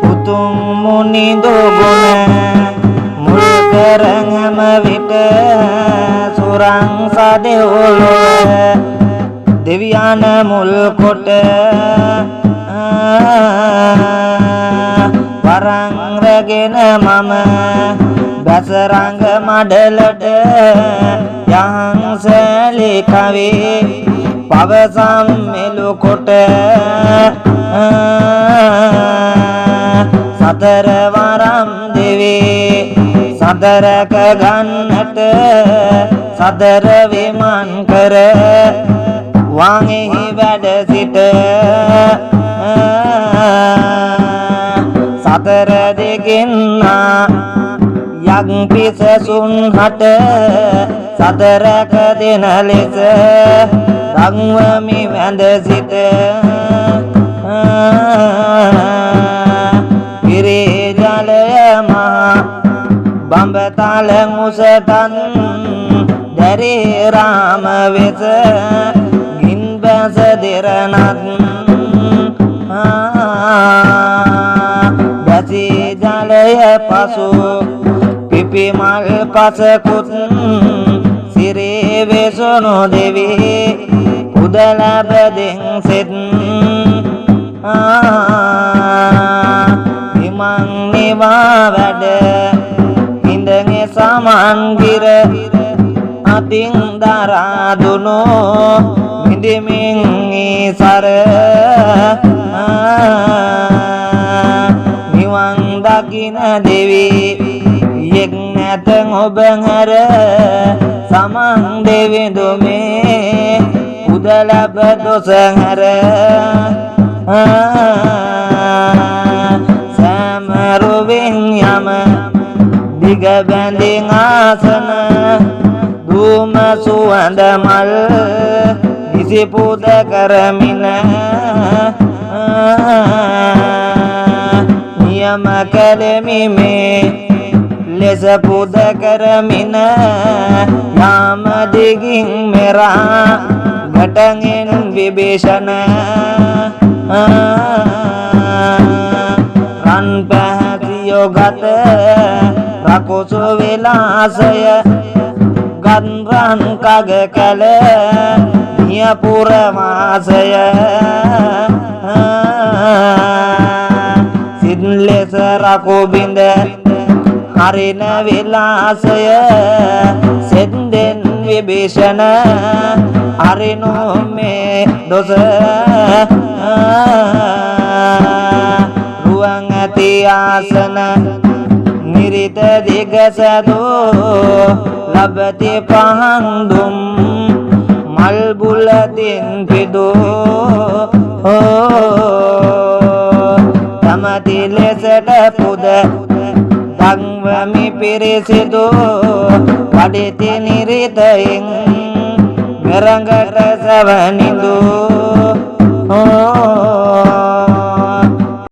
උතුම් මුනිදු ගුණ මුල් කරගම විට සුරං සදෙව්ලොව දෙවියන් මුල් කොට වරන් රැගෙන මම බැසරංග මඩලට යහන් සැලි කවේ පවසම් මෙලු කොට සතර වරම් දෙවේ සතරක ගන්නට සතර විමන් කර වංෙහි වැඩ සිට සතර දෙකින්නා යක් පිසසුන් හට සතරක දෙන ලෙස රංවමි වැඳ සිට පිරේ ජලය මහා බඹතල මුසතන් දැරේ රාම වෙත ගින් බැස දෙරණත් දැසී ජලය පසු පිපි මල් පසකුත් සිරේ වෙසුණු දෙවි උදලබදෙන් සෙත් විමන් නිවා වැඩ හිඳගේ සමන්ගිර අතින් දරාදුනු මිදිමින් සර නිවන් දකින දෙවි යෙක් නැතන් ඔබ හැර සමන් දෙවිඳුමේ උදලබ දොස හැර සමරුවෙන් යම දිග බැඳින් ආසන දුම සුවඳ මල් දිසි පුද කරමින නියම කළෙමි මේ ලෙස පුද කරමින යාම දිගින් මෙරා ගටගෙන් විභීෂණ රන් පැහැතියෝ ගත රකුසු විලාසය ගන්රන් කග කැල නියපුර වාසය සිත් ලෙස රකු බිඳ හරින විලාසය සෙද්දෙන් විභීෂණ හරිනු මේ දොස රුවන් ඇති ආසන නිරිත දිගසදෝ ලබති පහන්දුම් මල් බුලතින් පිදෝ තමති ලෙසට පුද දංවමි පිරිසිදු වඩිති නිරිතයින් මෙරඟට සවනිදු